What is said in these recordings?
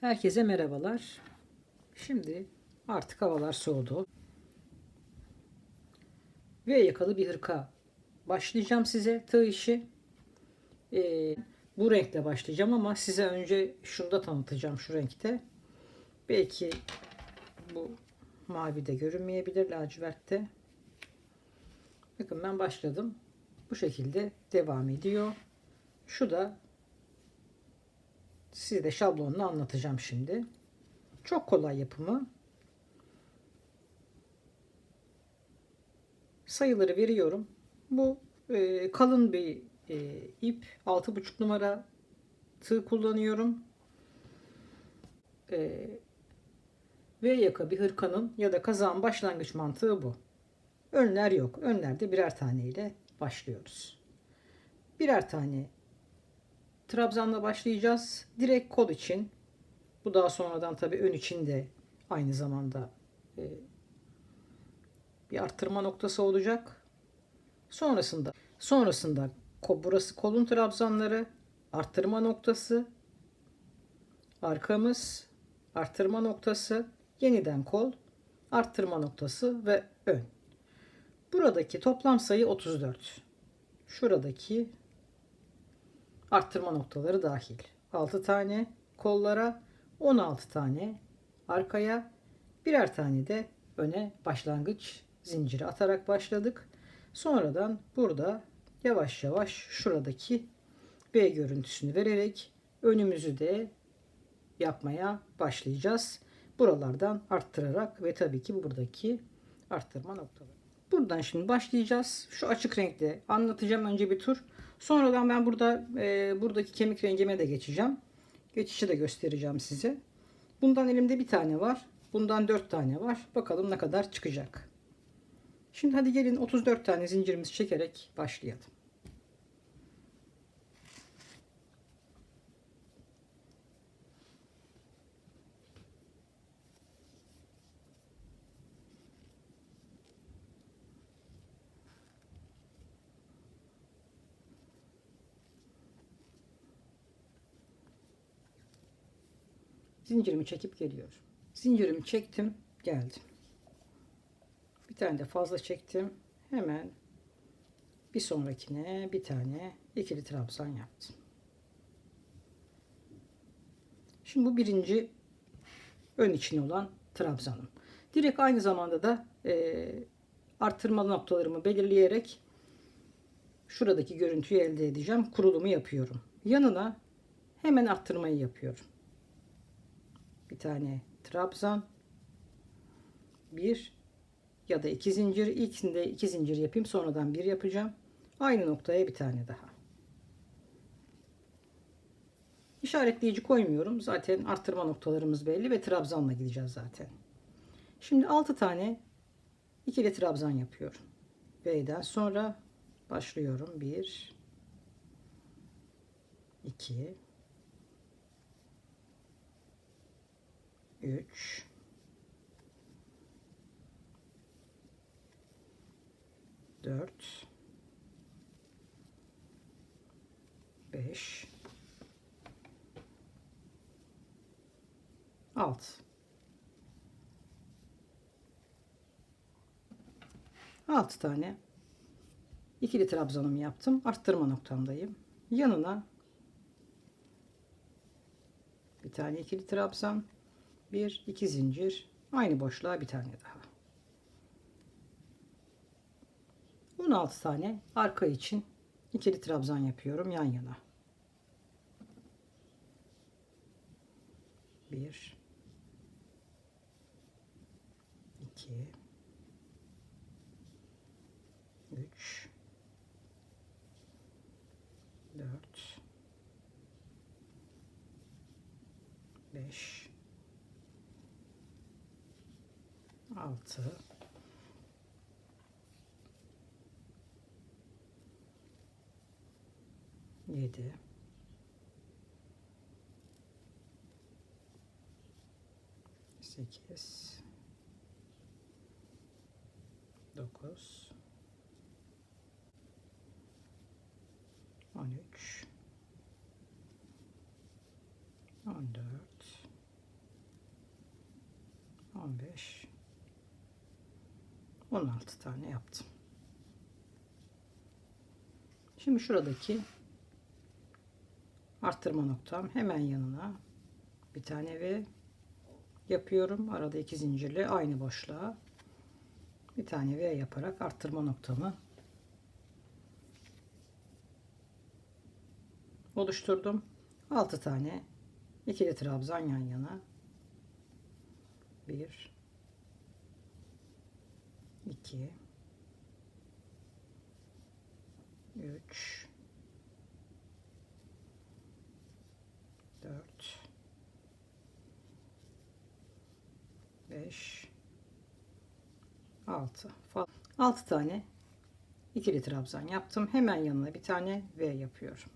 Herkese merhabalar. Şimdi artık havalar soğudu. V yakalı bir hırka başlayacağım size tığ işi. Bu renkle başlayacağım ama size önce şunu da tanıtacağım şu renkte. Belki bu mavi de görünmeyebilir, lacivertte. Bakın ben başladım. Bu şekilde devam ediyor. Şu da size de şablonunu anlatacağım şimdi. Çok kolay yapımı. Sayıları veriyorum. Bu kalın bir ip. 6,5 numara tığ kullanıyorum. V yaka bir hırkanın ya da kazağın başlangıç mantığı bu. Önler yok. Önlerde birer tane ile başlıyoruz. Birer tane trabzanla başlayacağız. Direkt kol için. Bu daha sonradan tabi ön için de aynı zamanda bir arttırma noktası olacak. Sonrasında burası kolun trabzanları, arttırma noktası, arkamız, arttırma noktası, yeniden kol, arttırma noktası ve ön. Buradaki toplam sayı 34. Şuradaki arttırma noktaları dahil. 6 tane kollara, 16 tane arkaya, birer tane de öne başlangıç zinciri atarak başladık. Sonradan burada yavaş yavaş şuradaki V görüntüsünü vererek önümüzü de yapmaya başlayacağız. Buralardan arttırarak ve tabii ki buradaki arttırma noktaları. Buradan şimdi başlayacağız. Şu açık renkte anlatacağım önce bir tur. Sonradan ben buradaki kemik rengime de geçeceğim. Geçişi de göstereceğim size. Bundan elimde bir tane var. Bundan 4 tane var. Bakalım ne kadar çıkacak. Şimdi hadi gelin 34 tane zincirimizi çekerek başlayalım. Zincirimi çekip geliyorum. Zincirimi çektim, geldim. Bir tane de fazla çektim. Hemen bir sonrakine bir tane ikili trabzan yaptım. Şimdi bu birinci ön için olan trabzanım. Direkt aynı zamanda da arttırmalı noktalarımı belirleyerek şuradaki görüntüyü elde edeceğim. Kurulumu yapıyorum. Yanına hemen arttırmayı yapıyorum. Bir tane trabzan, bir ya da iki zincir. İlkinde iki zincir yapayım, sonradan bir yapacağım. Aynı noktaya bir tane daha. İşaretleyici koymuyorum. Zaten arttırma noktalarımız belli ve trabzanla gideceğiz zaten. Şimdi 6 tane ikili trabzan yapıyorum. V'den sonra başlıyorum. 1 2 3 4 5 6 6 tane ikili trabzanımı yaptım. Arttırma noktamdayım. Yanına bir tane ikili trabzan, bir iki zincir, aynı boşluğa bir tane daha. 16 tane arka için ikili trabzan yapıyorum yan yana. 1 2 3 4 5 6 7 8 9 13 14 15, 16 tane yaptım. Şimdi şuradaki arttırma noktam hemen yanına bir tane V yapıyorum. Arada 2 zincirle aynı boşluğa bir tane V yaparak arttırma noktamı oluşturdum. 6 tane ikili trabzan yan yana. 1 2 3 4 5 6 6 tane ikili trabzan yaptım. Hemen yanına bir tane V yapıyorum.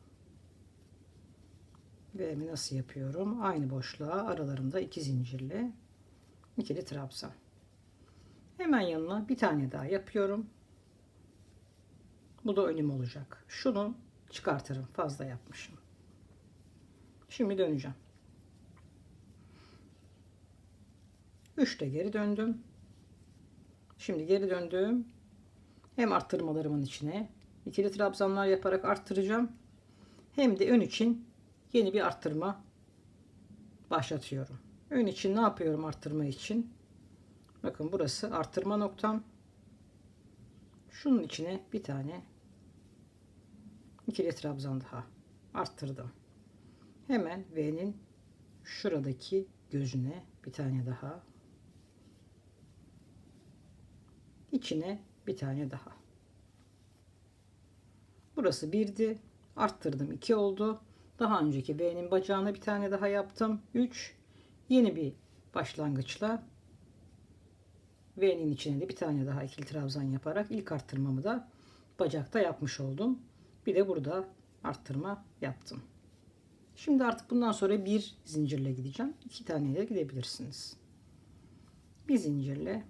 V'mi nasıl yapıyorum? Aynı boşluğa aralarında 2 zincirle ikili trabzan. Hemen yanına bir tane daha yapıyorum. Bu da önüm olacak. Şunu çıkartırım. Fazla yapmışım. Şimdi döneceğim. 3'te geri döndüm. Şimdi geri döndüm. Hem arttırmalarımın içine ikili trabzanlar yaparak arttıracağım. Hem de ön için yeni bir arttırma başlatıyorum. Ön için ne yapıyorum arttırma için? Bakın burası arttırma noktam. Şunun içine bir tane ikili trabzan daha arttırdım. Hemen V'nin şuradaki gözüne bir tane daha, içine bir tane daha. Burası 1'di. Arttırdım, 2 oldu. Daha önceki V'nin bacağına bir tane daha yaptım. 3. Yeni bir başlangıçla V'nin içine de bir tane daha ikili trabzan yaparak ilk arttırmamı da bacakta yapmış oldum. Bir de burada arttırma yaptım. Şimdi artık bundan sonra bir zincirle gideceğim. 2 taneyle gidebilirsiniz. Bir zincirle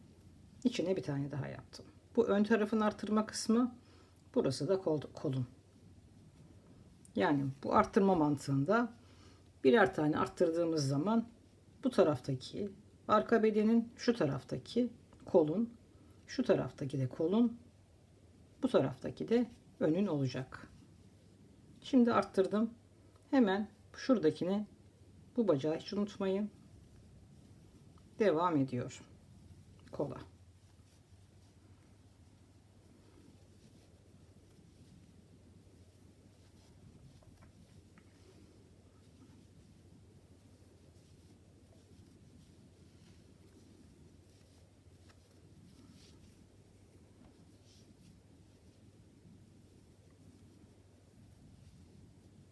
içine bir tane daha yaptım. Bu ön tarafın arttırma kısmı. Burası da kolun. Yani bu arttırma mantığında birer tane arttırdığımız zaman bu taraftaki arka bedenin, şu taraftaki kolun, şu taraftaki de kolun, bu taraftaki de önün olacak. Şimdi arttırdım. Hemen şuradakini, bu bacağı hiç unutmayın. Devam ediyor kola.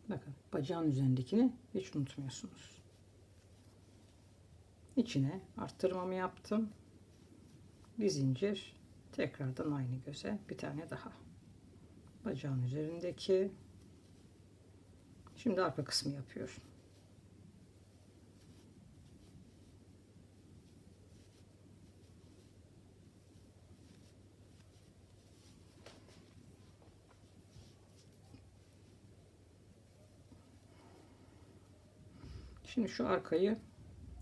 Bakın bacağın üzerindekini hiç unutmuyorsunuz. İçine arttırmamı yaptım. Bir zincir, tekrardan aynı göze bir tane daha. Bacağın üzerindeki. Şimdi arka kısmı yapıyorum. Şimdi şu arkayı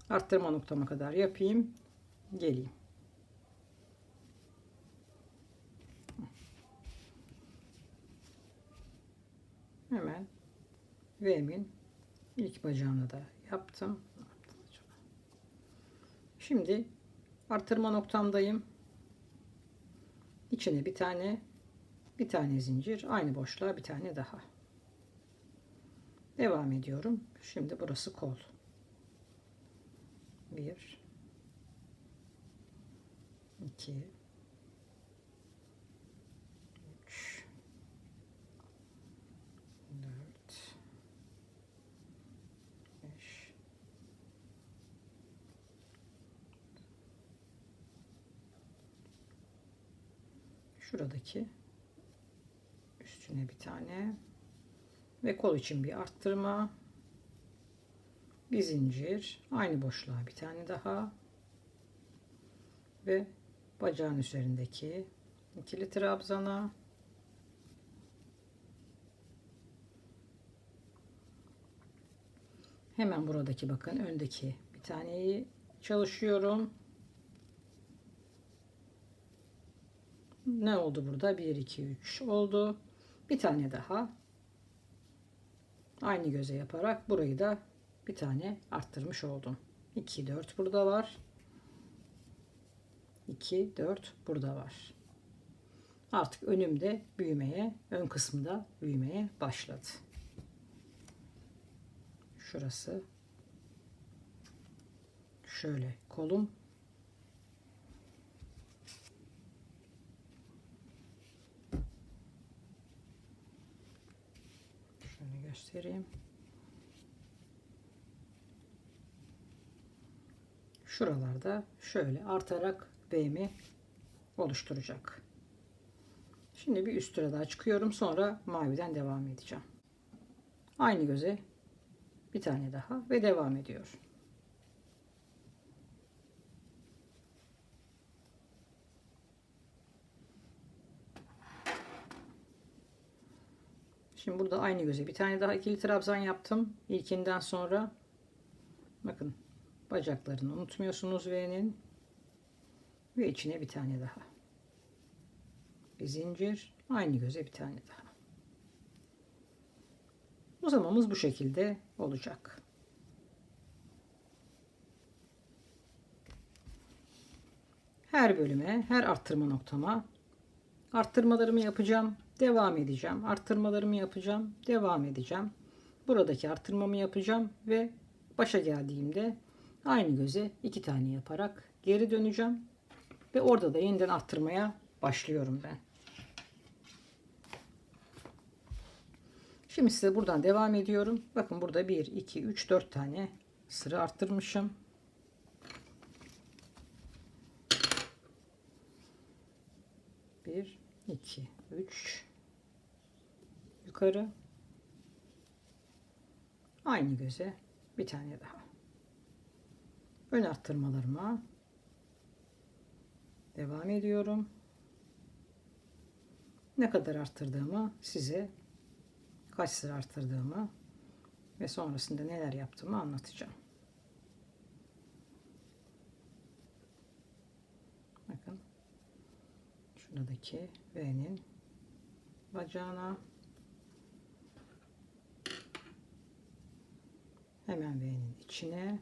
arttırma noktama kadar yapayım. Geleyim. Hemen V'min ilk bacağını da yaptım. Şimdi arttırma noktamdayım. İçine bir tane zincir, aynı boşluğa bir tane daha. Devam ediyorum. Şimdi burası kol. 1 2 3 4 5 şuradaki üstüne bir tane ve kol için bir arttırma, bir zincir, aynı boşluğa bir tane daha ve bacağın üzerindeki ikili trabzana hemen buradaki bakın öndeki bir taneyi çalışıyorum. Ne oldu burada? 1, 2, 3 oldu. Bir tane daha aynı göze yaparak burayı da bir tane arttırmış oldum. 2, 4 burada var. 2, 4 burada var. Artık önümde büyümeye, ön kısmında büyümeye başladı. Şurası. Şöyle kolum. Şöyle göstereyim. Şuralarda şöyle artarak V'mi oluşturacak. Şimdi bir üst tura daha çıkıyorum. Sonra maviden devam edeceğim. Aynı göze bir tane daha ve devam ediyor. Şimdi burada aynı göze bir tane daha ikili trabzan yaptım. İlkinden sonra bakın bacaklarını unutmuyorsunuz V'nin ve içine bir tane daha. Bir zincir, aynı göze bir tane daha. Uzamamız bu şekilde olacak. Her bölüme, her arttırma noktama arttırmalarımı yapacağım, devam edeceğim. Arttırmalarımı yapacağım, devam edeceğim. Buradaki arttırmamı yapacağım ve başa geldiğimde aynı göze iki tane yaparak geri döneceğim ve orada da yeniden arttırmaya başlıyorum ben. Şimdi size buradan devam ediyorum. Bakın burada 1, 2, 3, 4 tane sıra arttırmışım. Bir, 2, 3 yukarı. Aynı göze bir tane daha. Ön arttırmalarıma devam ediyorum. Ne kadar arttırdığımı size, kaç sıra arttırdığımı ve sonrasında neler yaptığımı anlatacağım. Bakın şuradaki V'nin bacağına hemen V'nin içine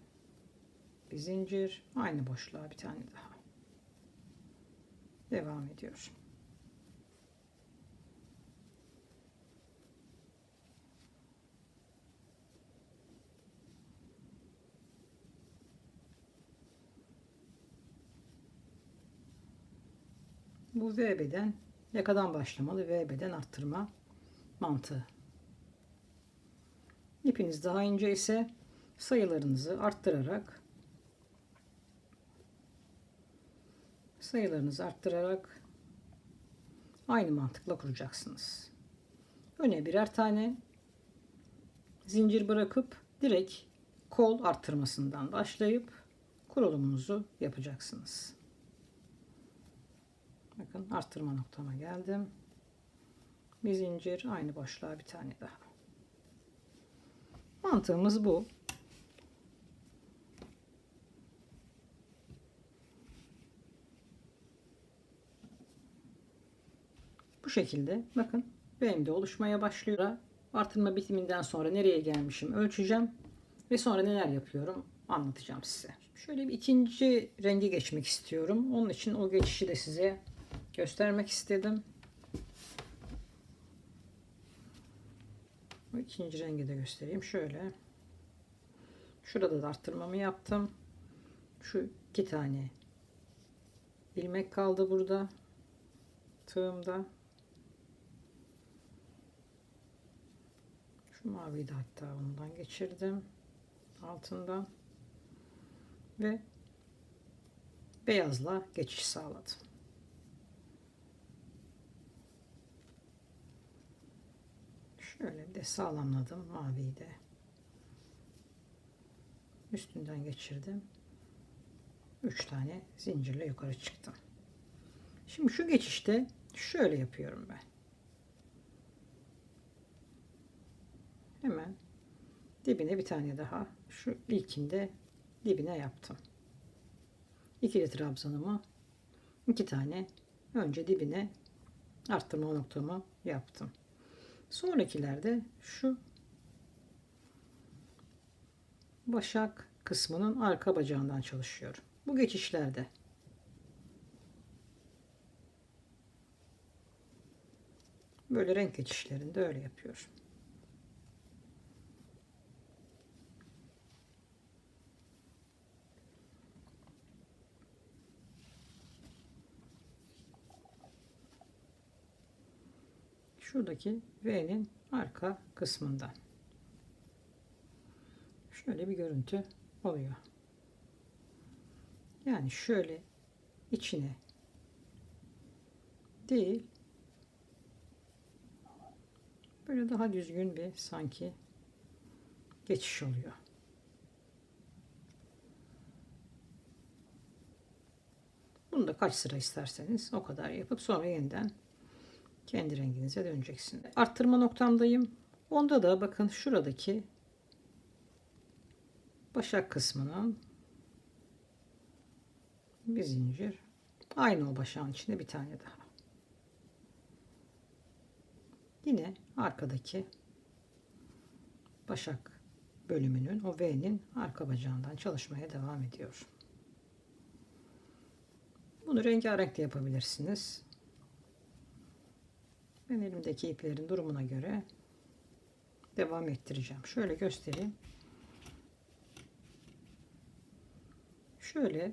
bir zincir, aynı boşluğa bir tane daha. Devam ediyor. Bu V beden yakadan başlamalı V beden arttırma mantığı. İpiniz daha ince ise sayılarınızı arttırarak aynı mantıkla kuracaksınız. Öne birer tane zincir bırakıp direkt kol arttırmasından başlayıp kurulumunuzu yapacaksınız. Bakın arttırma noktama geldim. Bir zincir, aynı boşluğa bir tane daha. Mantığımız bu. Bu şekilde bakın benim de oluşmaya başlıyor. Artırma bitiminden sonra nereye gelmişim ölçeceğim ve sonra neler yapıyorum anlatacağım size. Şöyle bir ikinci renge geçmek istiyorum. Onun için o geçişi de size göstermek istedim. Bu ikinci rengi de göstereyim. Şöyle. Şurada da arttırmamı yaptım. Şu iki tane ilmek kaldı burada. Tığımda. Şu maviyi de hatta ondan geçirdim. Altından. Ve beyazla geçiş sağladım. Şöyle de sağlamladım maviyi de. Üstünden geçirdim. 3 tane zincirle yukarı çıktım. Şimdi şu geçişte şöyle yapıyorum ben. Hemen dibine bir tane daha, şu ilkinde dibine yaptım. İkili trabzanımı 2 tane önce dibine arttırma noktamı yaptım. Sonrakilerde şu başak kısmının arka bacağından çalışıyorum. Bu geçişlerde böyle renk geçişlerinde öyle yapıyorum. Şuradaki V'nin arka kısmından. Şöyle bir görüntü oluyor. Yani şöyle içine değil, böyle daha düzgün bir sanki geçiş oluyor. Bunu da kaç sıra isterseniz o kadar yapıp sonra yeniden kendi renginize döneceksiniz. Arttırma noktamdayım. Onda da bakın şuradaki başak kısmının bir zincir, aynı o başağın içinde bir tane daha. Yine arkadaki başak bölümünün o V'nin arka bacağından çalışmaya devam ediyorum. Bunu rengarenk de yapabilirsiniz. Ben elimdeki iplerin durumuna göre devam ettireceğim. Şöyle göstereyim. Şöyle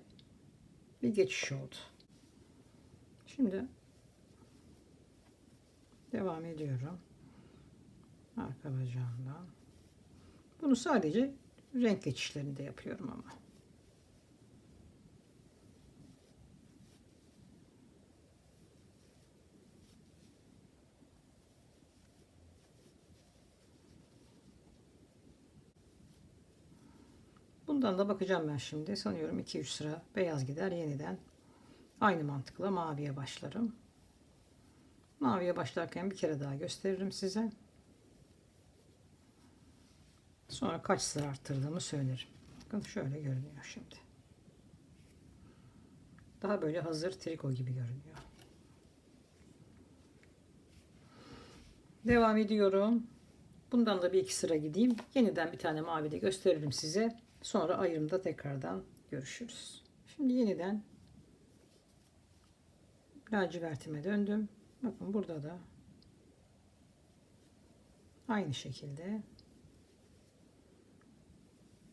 bir geçiş oldu. Şimdi devam ediyorum. Arka bacağımdan. Bunu sadece renk geçişlerinde yapıyorum ama. Bundan da bakacağım ben şimdi. Sanıyorum 2-3 sıra beyaz gider. Yeniden aynı mantıkla maviye başlarım. Maviye başlarken bir kere daha gösteririm size. Sonra kaç sıra arttırdığımı söylerim. Bakın şöyle görünüyor şimdi. Daha böyle hazır triko gibi görünüyor. Devam ediyorum. Bundan da bir iki sıra gideyim. Yeniden bir tane mavi de gösteririm size. Sonra ayrımda tekrardan görüşürüz. Şimdi yeniden lacivertime döndüm. Bakın burada da aynı şekilde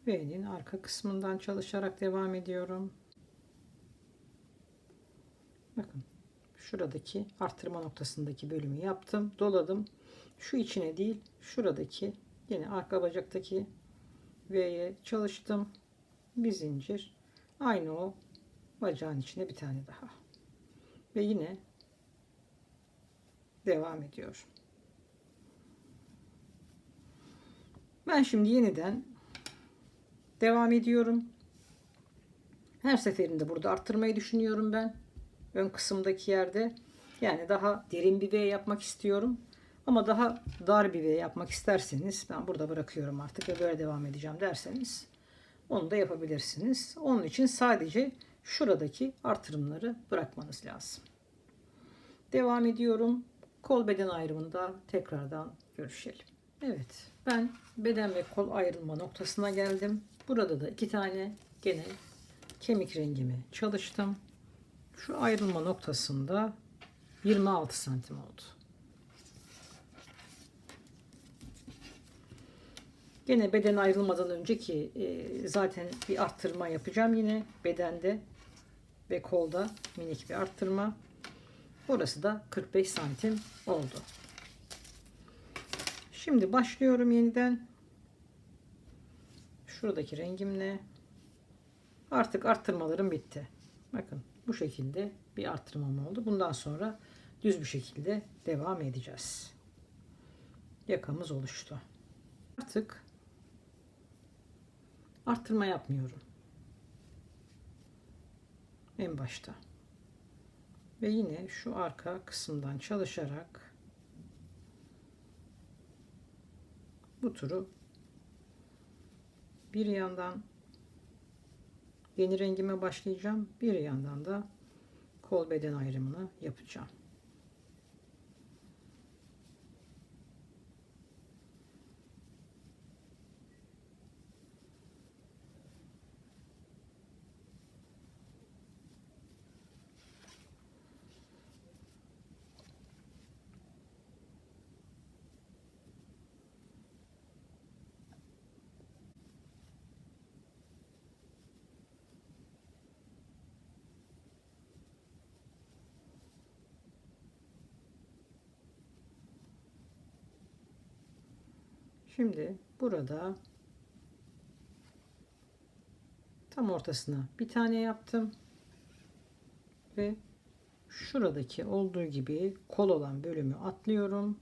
V'nin arka kısmından çalışarak devam ediyorum. Bakın şuradaki arttırma noktasındaki bölümü yaptım, doladım. Şu içine değil, şuradaki yine arka bacaktaki V'ye çalıştım. Bir zincir, aynı o bacağın içine bir tane daha ve yine devam ediyorum. Ben şimdi yeniden devam ediyorum. Her seferinde burada arttırmayı düşünüyorum ben. Ön kısımdaki yerde. Yani daha derin bir V yapmak istiyorum. Ama daha dar bir V yapmak isterseniz ben burada bırakıyorum artık ve böyle devam edeceğim derseniz onu da yapabilirsiniz. Onun için sadece şuradaki artırımları bırakmanız lazım. Devam ediyorum. Kol beden ayrımında tekrardan görüşelim. Evet, ben beden ve kol ayrılma noktasına geldim. Burada da iki tane gene kemik rengimi çalıştım. Şu ayrılma noktasında 26 santim oldu. Gene beden ayrılmadan önceki zaten bir arttırma yapacağım yine bedende ve kolda minik bir arttırma. Burası da 45 santim oldu. Şimdi başlıyorum yeniden. Şuradaki rengimle. Artık arttırmalarım bitti. Bakın bu şekilde bir arttırmam oldu. Bundan sonra düz bir şekilde devam edeceğiz. Yakamız oluştu. Artık arttırma yapmıyorum. En başta. Ve yine şu arka kısımdan çalışarak bu turu bir yandan yeni rengime başlayacağım. Bir yandan da kol beden ayrımını yapacağım. Şimdi burada tam ortasına bir tane yaptım ve şuradaki olduğu gibi kol olan bölümü atlıyorum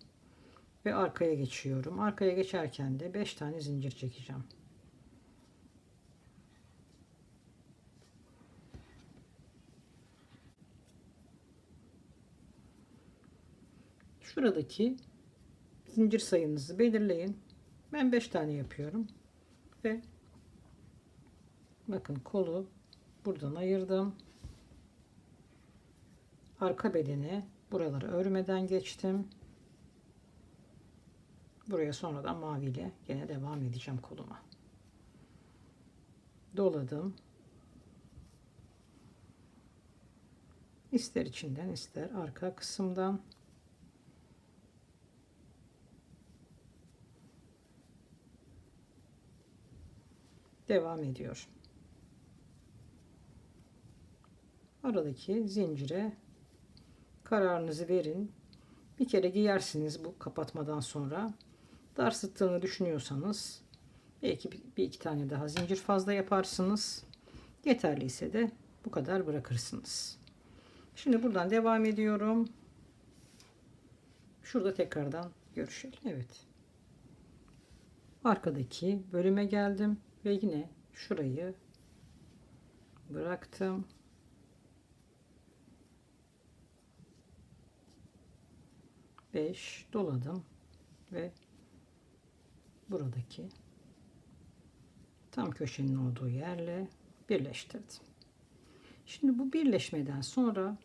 ve arkaya geçiyorum. Arkaya geçerken de 5 tane zincir çekeceğim. Şuradaki zincir sayınızı belirleyin. Ben 5 tane yapıyorum ve bakın kolu buradan ayırdım. Arka bedeni buraları örmeden geçtim. Buraya sonradan maviyle gene devam edeceğim koluma. Doladım. İster içinden ister arka kısımdan. Devam ediyor. Aradaki zincire kararınızı verin. Bir kere giyersiniz bu kapatmadan sonra. Dar sıttığını düşünüyorsanız belki bir iki tane daha zincir fazla yaparsınız. Yeterliyse de bu kadar bırakırsınız. Şimdi buradan devam ediyorum. Şurada tekrardan görüşelim. Evet. Arkadaki bölüme geldim ve yine şurayı bıraktım. Beş doladım ve buradaki tam köşenin olduğu yerle birleştirdim. Şimdi bu birleşmeden sonra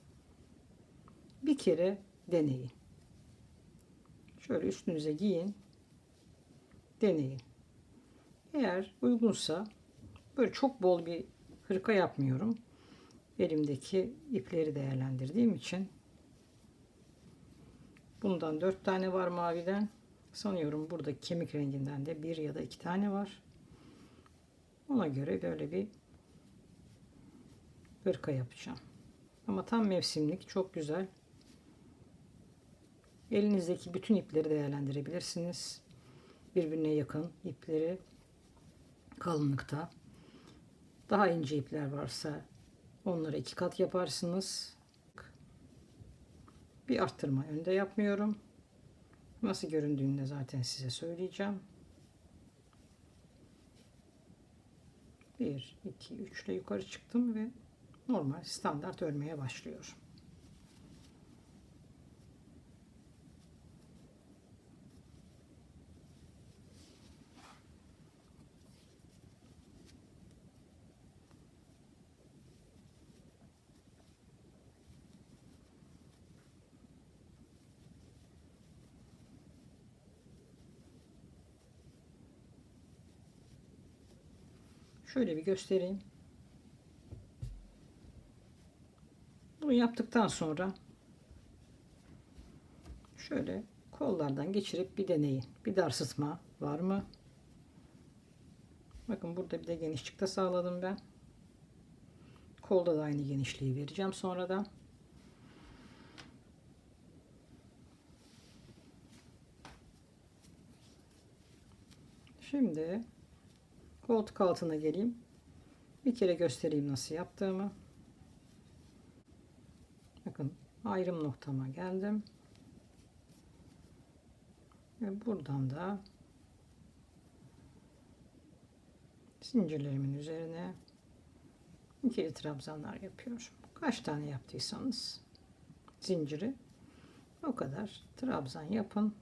bir kere deneyin. Şöyle üstünüze giyin. Deneyin. Eğer uygunsa böyle çok bol bir hırka yapmıyorum. Elimdeki ipleri değerlendirdiğim için bundan 4 tane var maviden. Sanıyorum burada kemik renginden de 1 ya da 2 tane var. Ona göre böyle bir hırka yapacağım. Ama tam mevsimlik, çok güzel. Elinizdeki bütün ipleri değerlendirebilirsiniz. Birbirine yakın ipleri kalınlıkta. Daha ince ipler varsa onları 2 kat yaparsınız. Bir arttırma önde yapmıyorum. Nasıl göründüğünü de zaten size söyleyeceğim. 1, 2, 3 ile yukarı çıktım ve normal standart örmeye başlıyorum. Şöyle bir göstereyim. Bunu yaptıktan sonra şöyle kollardan geçirip bir deneyin. Bir dar sıtma var mı? Bakın burada bir de genişlikte sağladım ben. Kolda da aynı genişliği vereceğim sonradan. Şimdi koltuk altına geleyim. Bir kere göstereyim nasıl yaptığımı. Bakın ayrım noktama geldim. Ve buradan da zincirlerimin üzerine ikili trabzanlar yapıyorum. Kaç tane yaptıysanız zinciri o kadar trabzan yapın.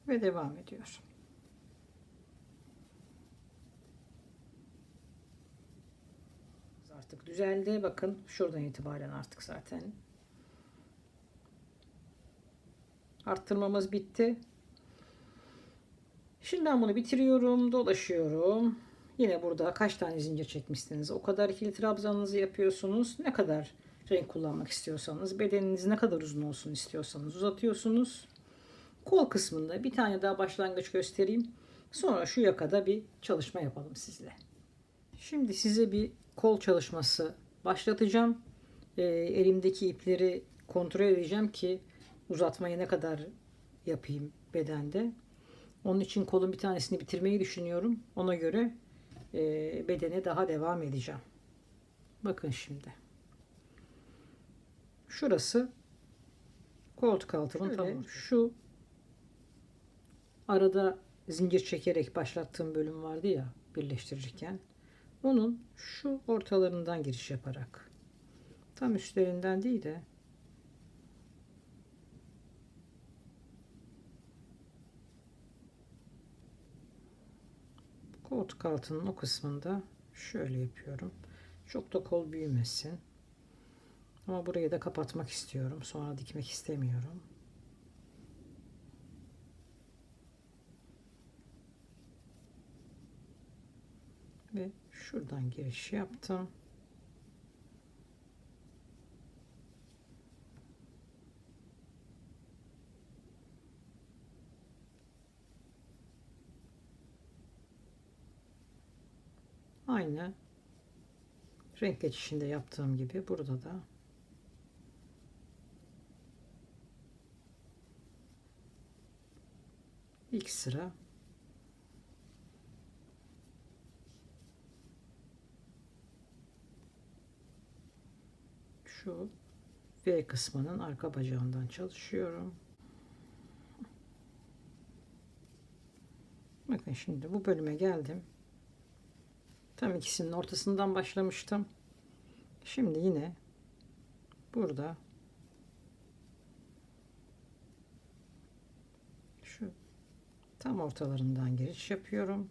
ve devam ediyor. Artık düzeldi. Bakın şuradan itibaren artık zaten arttırmamız bitti. Şimdi ben bunu bitiriyorum, dolaşıyorum. Yine burada kaç tane zincir çekmişsiniz, o kadar ikili trabzanınızı yapıyorsunuz. Ne kadar renk kullanmak istiyorsanız, bedeniniz ne kadar uzun olsun istiyorsanız uzatıyorsunuz. Kol kısmında bir tane daha başlangıç göstereyim. Sonra şu yakada bir çalışma yapalım sizle. Şimdi size bir kol çalışması başlatacağım. Elimdeki ipleri kontrol edeceğim ki uzatmayı ne kadar yapayım bedende. Onun için kolun bir tanesini bitirmeyi düşünüyorum. Ona göre bedene daha devam edeceğim. Bakın şimdi. Şurası koltuk altının tam şu arada zincir çekerek başlattığım bölüm vardı ya birleştirirken. Onun şu ortalarından giriş yaparak. Tam üstlerinden değil de koltuk altının o kısmında şöyle yapıyorum. Çok da kol büyümesin. Ama burayı da kapatmak istiyorum. Sonra dikmek istemiyorum. Ve şuradan giriş yaptım. Aynı renk geçişinde yaptığım gibi burada da ilk sıra şu V kısmının arka bacağından çalışıyorum. Bakın şimdi bu bölüme geldim. Tam ikisinin ortasından başlamıştım. Şimdi yine burada şu tam ortalarından giriş yapıyorum.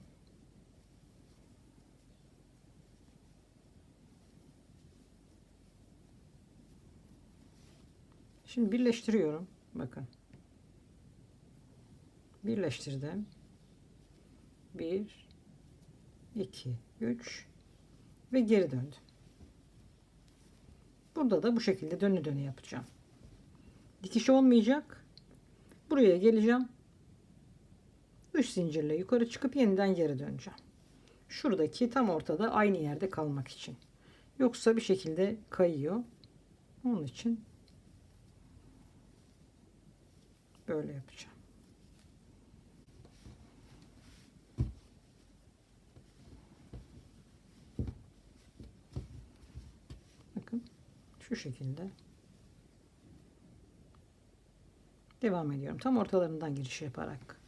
Şimdi birleştiriyorum. Bakın. Birleştirdim. 1 2 3 ve geri döndüm. Burada da bu şekilde dönü dönü yapacağım. Dikiş olmayacak. Buraya geleceğim. 3 zincirle yukarı çıkıp yeniden geri döneceğim. Şuradaki tam ortada aynı yerde kalmak için. Yoksa bir şekilde kayıyor. Onun için böyle yapacağım. Bakın şu şekilde devam ediyorum. Tam ortalarından giriş yaparak.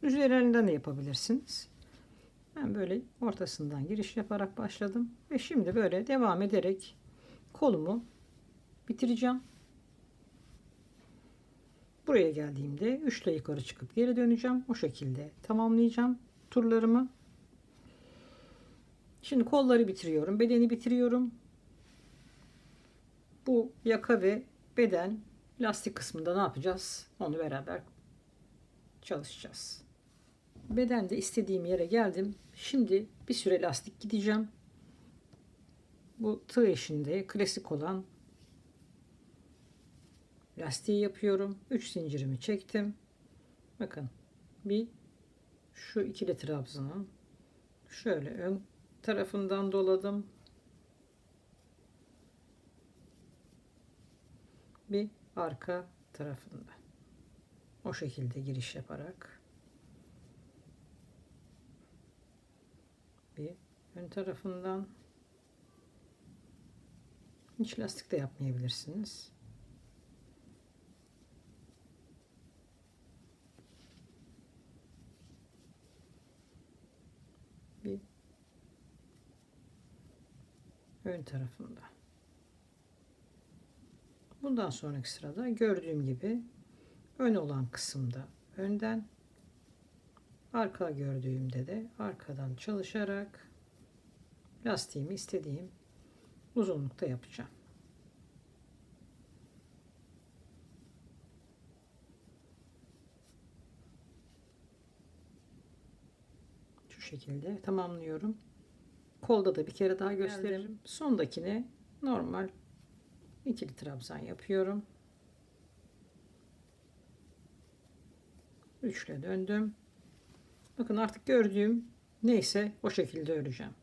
Üzerinden de yapabilirsiniz. Ben böyle ortasından giriş yaparak başladım ve şimdi böyle devam ederek kolumu bitireceğim. Buraya geldiğimde 3 ile yukarı çıkıp geri döneceğim. O şekilde tamamlayacağım turlarımı. Şimdi kolları bitiriyorum. Bedeni bitiriyorum. Bu yaka ve beden lastik kısmında ne yapacağız? Onu beraber çalışacağız. Bedende istediğim yere geldim. Şimdi bir süre lastik gideceğim. Bu tığ işinde klasik olan lastiği yapıyorum. 3 zincirimi çektim. Bakın bir şu ikili trabzanın şöyle ön tarafından doladım. Bir arka tarafında. O şekilde giriş yaparak bir ön tarafından, hiç lastik de yapmayabilirsiniz. Bir ön tarafında. Bundan sonraki sırada gördüğüm gibi ön olan kısımda önden, Arka gördüğümde de arkadan çalışarak lastiğimi istediğim uzunlukta yapacağım. Şu şekilde tamamlıyorum. Kolda da bir kere daha gösteririm. Sondakine normal ikili trabzan yapıyorum. Üçle döndüm. Bakın artık gördüğüm neyse o şekilde öreceğim.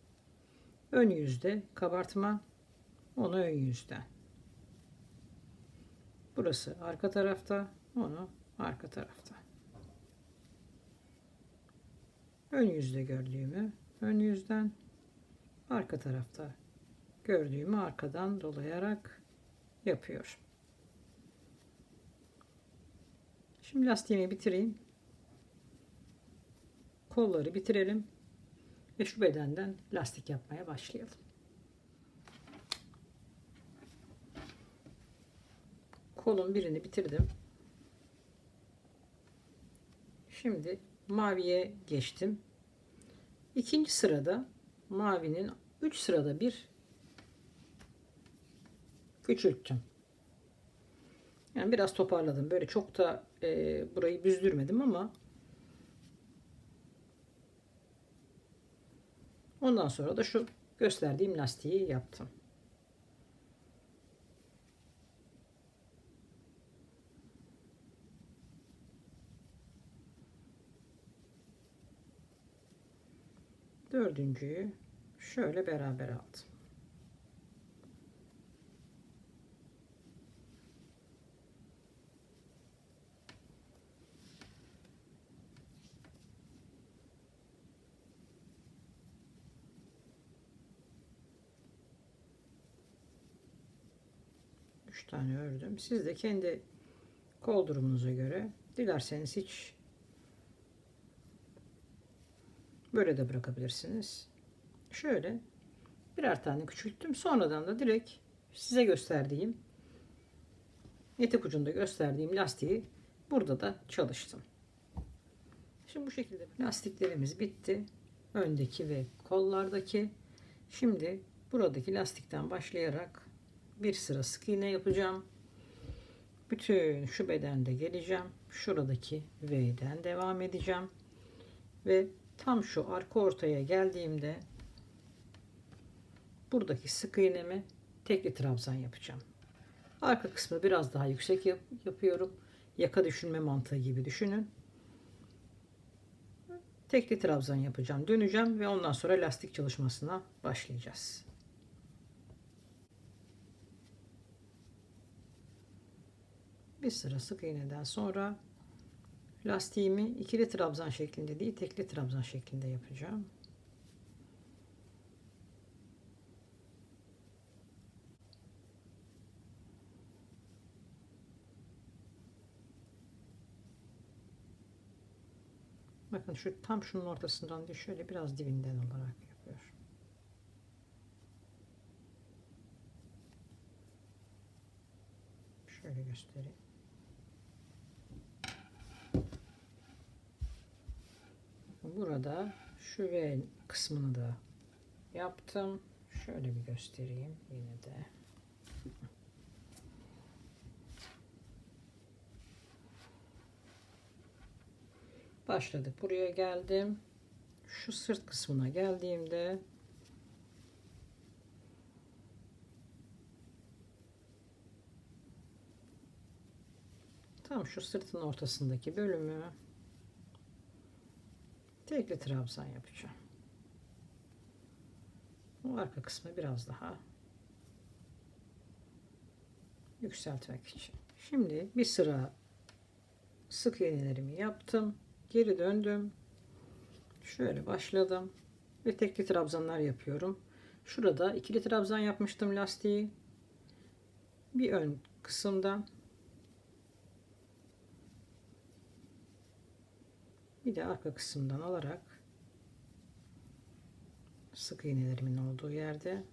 Ön yüzde kabartma, onu ön yüzden. Burası arka tarafta, onu arka tarafta. Ön yüzde gördüğümü ön yüzden, arka tarafta gördüğümü arkadan dolayarak yapıyorum. Şimdi lastiğimi bitireyim. Kolları bitirelim ve şu bedenden lastik yapmaya başlayalım. Kolun birini bitirdim. Şimdi maviye geçtim. İkinci sırada mavinin 3 sırada bir küçülttüm. Yani biraz toparladım. Böyle çok da burayı büzdürmedim ama ondan sonra da şu gösterdiğim lastiği yaptım. Dördüncüyü şöyle beraber aldım. Üç tane ördüm. Siz de kendi kol durumunuza göre dilerseniz hiç böyle de bırakabilirsiniz. Şöyle birer tane küçülttüm. Sonradan da direkt size gösterdiğim, etek ucunda gösterdiğim lastiği burada da çalıştım. Şimdi bu şekilde lastiklerimiz bitti. Öndeki ve kollardaki. Şimdi buradaki lastikten başlayarak bir sıra sık iğne yapacağım. Bütün şu bedende geleceğim. Şuradaki V'den devam edeceğim. Ve tam şu arka ortaya geldiğimde buradaki sık iğnemi tekli trabzan yapacağım. Arka kısmı biraz daha yüksek yapıyorum. Yaka düşünme mantığı gibi düşünün. Tekli trabzan yapacağım. Döneceğim ve ondan sonra lastik çalışmasına başlayacağız. Bir sıra sık iğneden sonra lastiğimi ikili trabzan şeklinde değil, tekli trabzan şeklinde yapacağım. Bakın şu tam şunun ortasından değil, şöyle biraz dibinden olarak yapıyorum. Şöyle göstereyim. Burada şu V kısmını da yaptım. Şöyle bir göstereyim yine de. Başladık. Buraya geldim. Şu sırt kısmına geldiğimde tam şu sırtın ortasındaki bölümü tekli trabzan yapacağım. Bu arka kısmı biraz daha yükseltmek için. Şimdi bir sıra sık iğnelerimi yaptım. Geri döndüm. Şöyle başladım. Ve tekli trabzanlar yapıyorum. Şurada ikili trabzan yapmıştım lastiği. Bir ön kısımdan bir de arka kısımdan alarak sık iğnelerimin olduğu yerde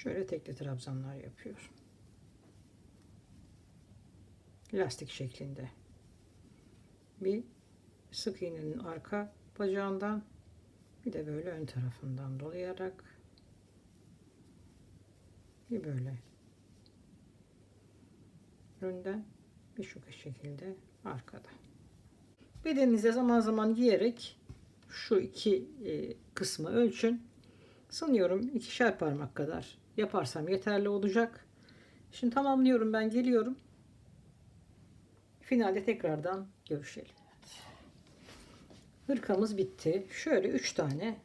Şöyle tekli trabzanlar yapıyorum. Lastik şeklinde. Bir sık iğnenin arka bacağından, bir de böyle ön tarafından dolayarak, bir böyle önden, bir şu şekilde arkada. Bedeninize zaman zaman giyerek şu iki kısmı ölçün. Sanıyorum 2'şer parmak kadar yaparsam yeterli olacak. Şimdi tamamlıyorum, ben geliyorum. Finalde tekrardan görüşelim. Hırkamız bitti. Şöyle 3 tane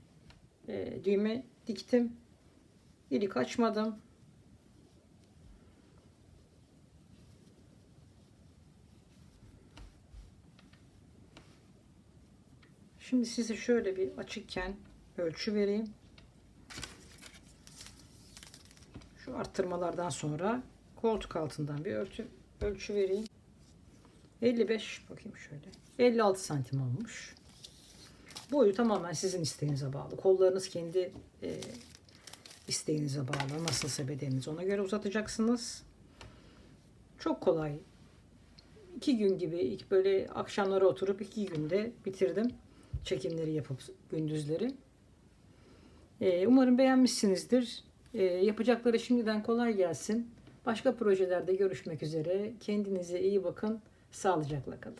düğme diktim. İlik açmadım. Şimdi size şöyle bir açıkken ölçü vereyim. Şu arttırmalardan sonra koltuk altından bir ölçü vereyim. 55, bakayım şöyle. 56 santim olmuş. Boyu tamamen sizin isteğinize bağlı. Kollarınız kendi isteğinize bağlı. Nasılsa bedeniniz, ona göre uzatacaksınız. Çok kolay. 2 gün gibi, böyle akşamlara oturup 2 günde bitirdim. Çekimleri yapıp gündüzleri. Umarım beğenmişsinizdir. Yapacakları şimdiden kolay gelsin. Başka projelerde görüşmek üzere. Kendinize iyi bakın. Sağlıcakla kalın.